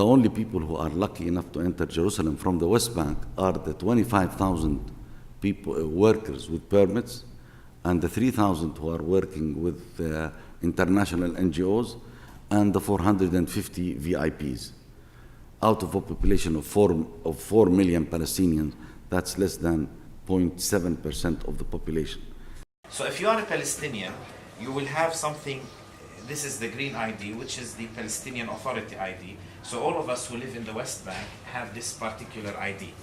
the only people who are lucky enough to enter Jerusalem from the West Bank are the 25,000 people, workers with permits, and the 3,000 who are working with international NGOs, and the 450 VIPs. Out of a population of 4 million Palestinians, that's less than 0.7% of the population. So if you are a Palestinian, you will have something. This is the green ID, which is the Palestinian Authority ID. So all of us who live in the West Bank have this particular ID.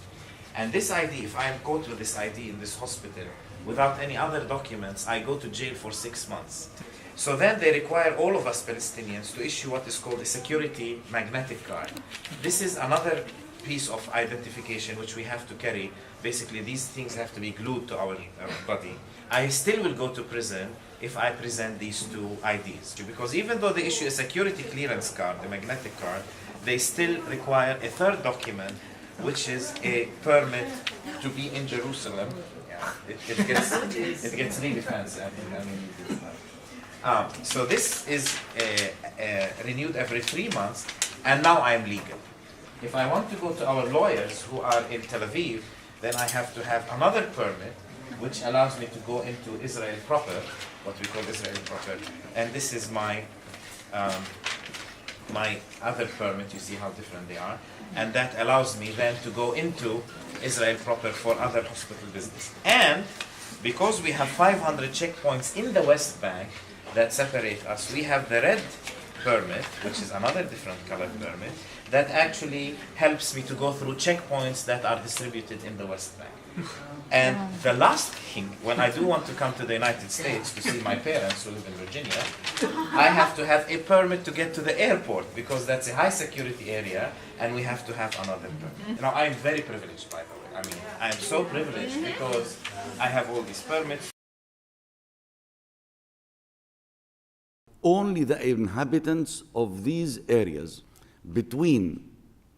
And this ID, if I am caught with this ID in this hospital without any other documents, I go to jail for 6 months. So then they require all of us Palestinians to issue what is called a security magnetic card. This is another piece of identification which we have to carry. Basically, these things have to be glued to our body. I still will go to prison if I present these two IDs. Because even though they issue a security clearance card, the magnetic card, they still require a third document, which is a permit to be in Jerusalem. Yeah, it gets really fancy. So this is renewed every 3 months, and now I am legal. If I want to go to our lawyers who are in Tel Aviv, then I have to have another permit, which allows me to go into Israel proper, what we call Israel proper. And this is my my other permit. You see how different they are, and that allows me then to go into Israel proper for other hospital business. And because we have 500 checkpoints in the West Bank that separate us, we have the red permit, which is another different colored permit, that actually helps me to go through checkpoints that are distributed in the West Bank. And the last thing, when I do want to come to the United States to see my parents who live in Virginia, I have to have a permit to get to the airport, because that's a high security area, and we have to have another permit. Now, I am very privileged, by the way. I mean, I am so privileged because I have all these permits. Only the inhabitants of these areas between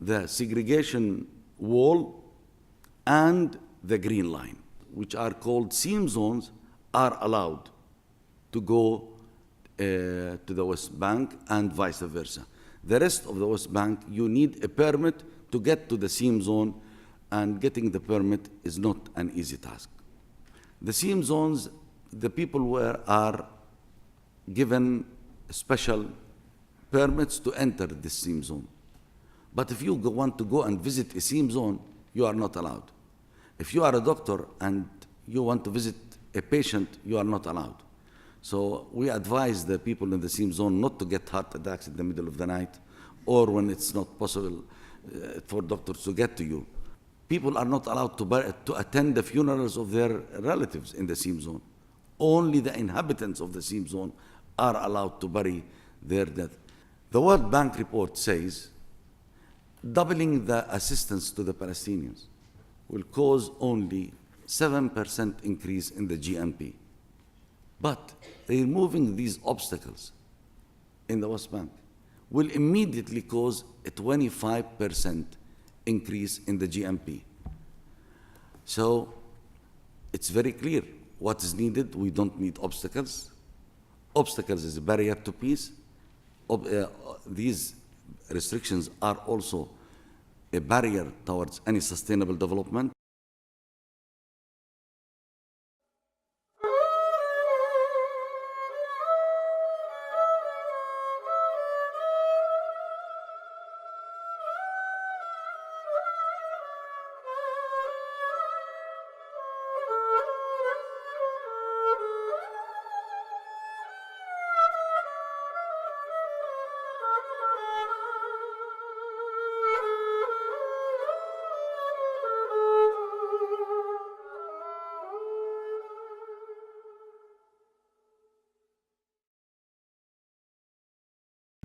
the segregation wall and the green line, which are called seam zones, are allowed to go to the West Bank and vice versa. The rest of the West Bank, you need a permit to get to the seam zone, and getting the permit is not an easy task. The seam zones, the people are given special permits to enter the seam zone. But if you want to go and visit a seam zone, you are not allowed. If you are a doctor and you want to visit a patient, you are not allowed. So we advise the people in the seam zone not to get heart attacks in the middle of the night, or when it's not possible for doctors to get to you. People are not allowed to attend the funerals of their relatives in the seam zone. Only the inhabitants of the seam zone are allowed to bury their dead. The World Bank report says doubling the assistance to the Palestinians will cause only 7% increase in the GNP. But removing these obstacles in the West Bank will immediately cause a 25% increase in the GNP. So it's very clear what is needed. We don't need obstacles. Obstacles is a barrier to peace. These restrictions are also a barrier towards any sustainable development.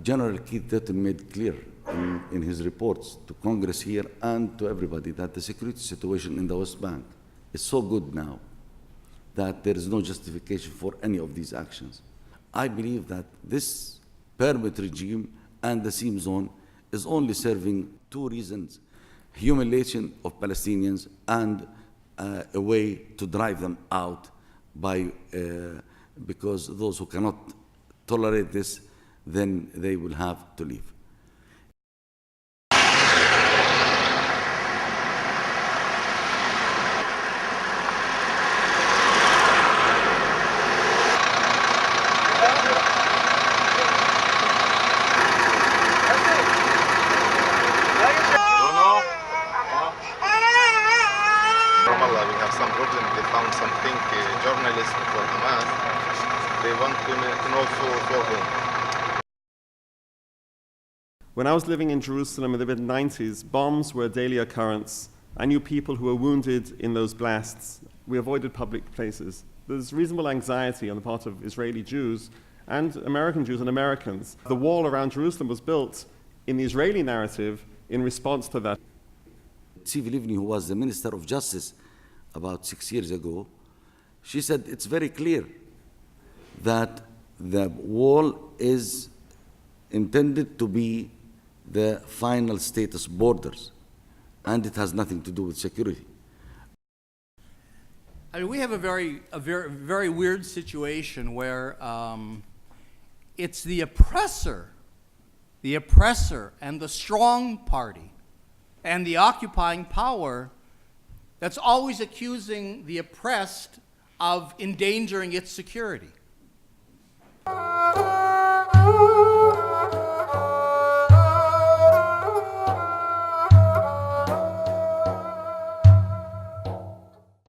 General Keith Dutton made clear in his reports to Congress here and to everybody that the security situation in the West Bank is so good now that there is no justification for any of these actions. I believe that this permit regime and the seam zone is only serving two reasons: humiliation of Palestinians and a way to drive them out because those who cannot tolerate this, then they will have to leave. think journalists for Hamas, they want to know for whom. When I was living in Jerusalem in the mid-90s, bombs were a daily occurrence. I knew people who were wounded in those blasts. We avoided public places. There's reasonable anxiety on the part of Israeli Jews and American Jews and Americans. The wall around Jerusalem was built in the Israeli narrative in response to that. Tzivi Livni, who was the Minister of Justice about 6 years ago, she said it's very clear that the wall is intended to be the final status borders, and it has nothing to do with security. I mean, we have a very weird situation where it's the oppressor and the strong party and the occupying power that's always accusing the oppressed of endangering its security.